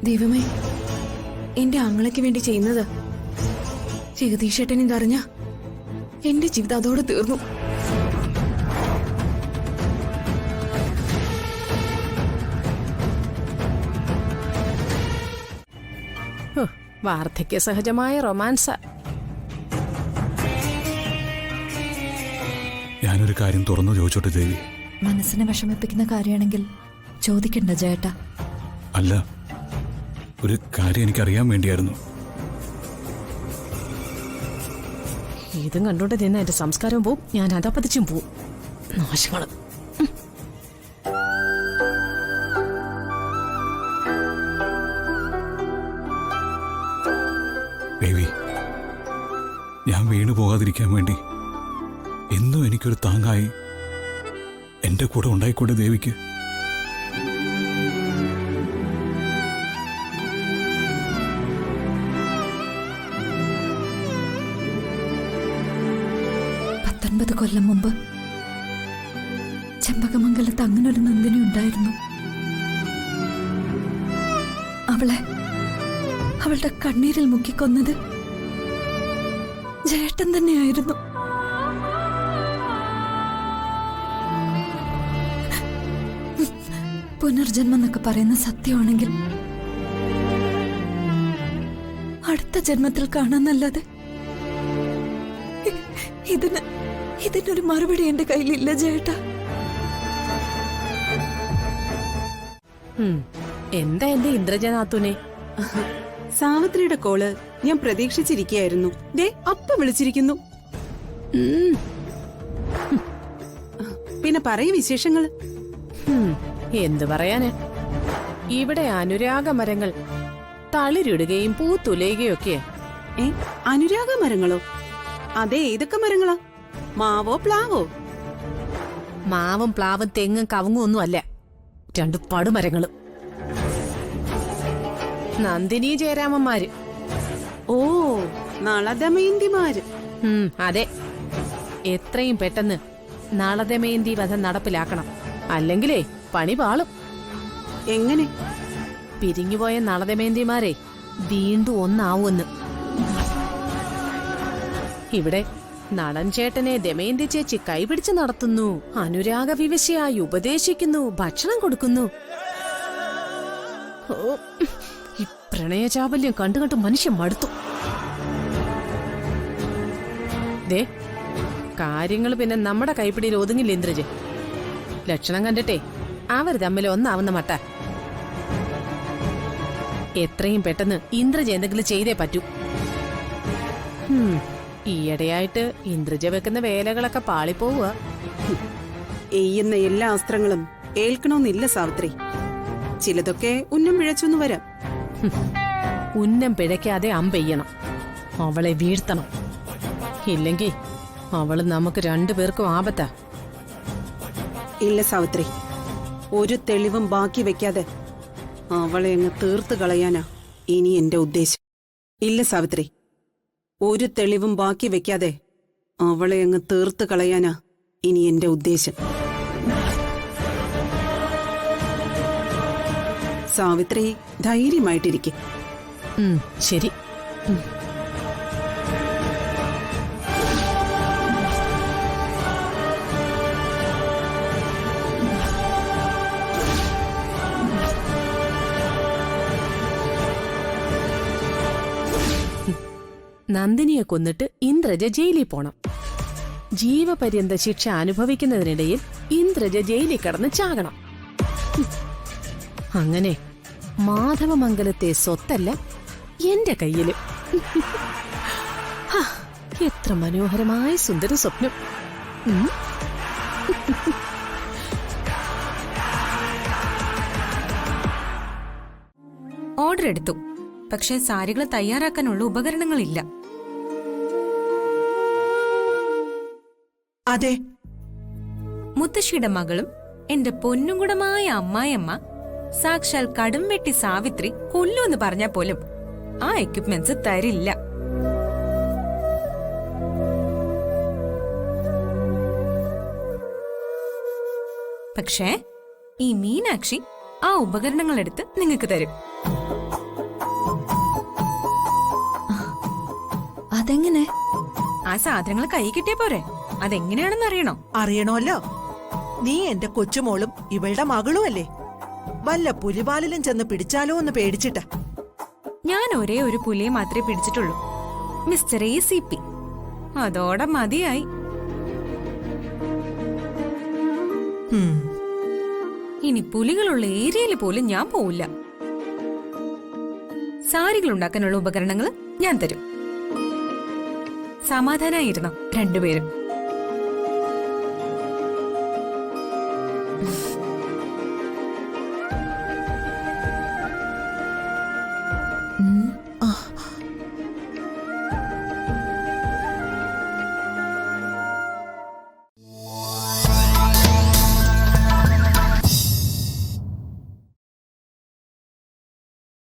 ദൈവമേ, എന്റെ ആങ്ങളയ്ക്ക് വേണ്ടി ചെയ്യുന്നത് ജഗദീഷേട്ടൻ ഇതറിഞ്ഞ എന്റെ ജീവിതം അതോടെ തീർന്നു. വാർദ്ധക്യ സഹജമായ റൊമാൻസ്. ഞാനൊരു കാര്യം തുറന്നു ചോദിച്ചോട്ടെ ദേവി? മനസ്സിനെ വിഷമിപ്പിക്കുന്ന കാര്യമാണെങ്കിൽ ചോദിക്കണ്ട ജയേട്ടാ. അല്ല, ഒരു കാര്യം എനിക്കറിയാൻ വേണ്ടിയായിരുന്നു. ഇതും കണ്ടോണ്ട് നിന്ന് എന്റെ സംസ്കാരവും പോവും, ഞാൻ അതപ്പതിച്ചും പോവും. നാശങ്ങള്. ദേവി, ഞാൻ വീണു പോകാതിരിക്കാൻ വേണ്ടി എന്നും എനിക്കൊരു താങ്ങായി എന്റെ കൂടെ ഉണ്ടായിക്കൂടെ ദേവിക്ക്? കൊല്ലം മുമ്പ് ചെമ്പകമംഗലത്ത് അങ്ങനൊരു നന്ദിനി ഉണ്ടായിരുന്നു. അവളുടെ കണ്ണീരിൽ മുക്കിക്കൊന്നത് ജയേട്ടൻ തന്നെയായിരുന്നു. പുനർജന്മം എന്നൊക്കെ പറയുന്ന സത്യമാണെങ്കിൽ അടുത്ത ജന്മത്തിൽ കാണാന്നല്ലാതെ ഇതിനൊരു മറുപടി എന്റെ കയ്യിലില്ല ജയേട്ടാ. എന്താ എന്റെ ഇന്ദ്രജനാത്തുനെ? സാവിത്രിയുടെ കോള് ഞാൻ പ്രതീക്ഷിച്ചിരിക്കുകയായിരുന്നു. ദേ അപ്പ വിളിച്ചിരിക്കുന്നു. പിന്നെ പറയൂ വിശേഷങ്ങള്. എന്തു പറയാന്, ഇവിടെ അനുരാഗ മരങ്ങൾ തളിരിടുകയും പൂത്തുലയുകയൊക്കെ. അനുരാഗ മരങ്ങളോ? അതെ, ഏതൊക്കെ മരങ്ങളാ? മാവോ പ്ലാവോ? മാവും പ്ലാവും തെങ്ങും കവുങ്ങും ഒന്നും അല്ല, രണ്ടു പടുമരങ്ങള്. നന്ദിനി ജയരാമന്മാര്. ഓ, നളദമയന്തിമാര്. അതെ, എത്രയും പെട്ടെന്ന് നളദമയന്തി വധം നടപ്പിലാക്കണം, അല്ലെങ്കിലേ പണി പാളും. എങ്ങനെ? പിരിഞ്ഞുപോയ നളദമയന്തിമാരെ വീണ്ടും ഒന്നാവുമെന്ന്. ഇവിടെ നടൻ ചേട്ടനെ ദമയന്തി ചേച്ചി കൈപിടിച്ച് നടത്തുന്നു, അനുരാഗ വിവശയായി ഉപദേശിക്കുന്നു, ഭക്ഷണം കൊടുക്കുന്നു. ഓ, ഈ പ്രണയചാബല്യം കണ്ടുകണ്ട് മനുഷ്യൻ മടുത്തു. ദേ, കാര്യങ്ങൾ പിന്നെ നമ്മുടെ കൈപ്പിടിയിൽ ഒതുങ്ങില്ല ഇന്ദ്രജ്. ലക്ഷണം കണ്ടിട്ടേ അവർ തമ്മിൽ ഒന്നാവുന്ന മട്ട. എത്രയും പെട്ടെന്ന് ഇന്ദ്രജ് എന്തെങ്കിലും ചെയ്തേ പറ്റൂ. ഈയിടെയായിട്ട് ഇന്ദ്രജ വെക്കുന്ന വേലകളൊക്കെ പാളിപ്പോവുക. എയ്യുന്ന എല്ലാ അസ്ത്രങ്ങളും ഏൽക്കണമെന്നില്ല സാവിത്രി. ചിലതൊക്കെ ഉന്നം പിഴച്ചൊന്നു വരാം. ഉന്നം പിഴയ്ക്കാതെ അമ്പെയ്യണം, അവളെ വീഴ്ത്തണം. ഇല്ലെങ്കിൽ അവള് നമുക്ക് രണ്ടുപേർക്കും ആപത്താ. ഇല്ല സാവിത്രി, ഒരു തെളിവും ബാക്കി വെക്കാതെ അവളെ അങ്ങ് തീർത്തു കളയാനാ ഇനി എന്റെ ഉദ്ദേശം. ഇല്ല സാവിത്രി, ഒരു തെളിവും ബാക്കി വെക്കാതെ അവളെ അങ്ങ് തീർത്തു കളയാനാ ഇനി എന്റെ ഉദ്ദേശം. സാവിത്രി ധൈര്യമായിട്ടിരിക്കെ. ശരി. നന്ദിനിയെ കൊന്നിട്ട് ഇന്ദ്രജ ജയിലിൽ പോണം. ജീവപര്യന്ത ശിക്ഷ അനുഭവിക്കുന്നതിനിടയിൽ ഇന്ദ്രജ ജയിലിൽ കിടന്ന് ചാകണം. അങ്ങനെ മാധവമംഗലത്തെ സ്വത്തല്ല എന്റെ കയ്യില്. എത്ര മനോഹരമായ സുന്ദര സ്വപ്നം. ഓർഡർ എടുത്തു, പക്ഷേ സാരികൾ തയ്യാറാക്കാനുള്ള ഉപകരണങ്ങളില്ല. അതെ, മുത്തശ്ശിയുടെ മകളും എന്റെ പൊന്നുകുടമായ അമ്മായിയമ്മ സാക്ഷാൽ കടുംവെട്ടി സാവിത്രി കൊല്ലുമെന്ന് പറഞ്ഞാൽ പോലും ആ എക്യുപ്മെന്റ്സ് തരില്ല. പക്ഷേ ഈ മീനാക്ഷി ആ ഉപകരണങ്ങൾ എടുത്ത് നിങ്ങൾക്ക് തരും. അതെങ്ങനെ? ആ സാധനങ്ങൾ കൈ കിട്ടിയ പോരെ, അതെങ്ങനെയാണെന്ന് അറിയണോ? അറിയണമല്ലോ. നീ എന്റെ കൊച്ചുമോളും ഇവളുടെ മകളുമല്ലേ. വല്ല പുലിപാലിലും ചെന്ന് പിടിച്ചാലോ എന്ന് പേടിച്ചിട്ട. ഞാൻ ഒരേ ഒരു പുലിയെ മാത്രമേ പിടിച്ചിട്ടുള്ളൂ, മിസ്റ്റർ ACP. അതോടെ മതിയായി. ഇനി പുലികളുള്ള ഏരിയയിൽ പോലും ഞാൻ പോവില്ല. സാരികൾ ഉണ്ടാക്കാനുള്ള ഉപകരണങ്ങൾ ഞാൻ തരും. സമാധാനായിരുന്നോ രണ്ടുപേരും?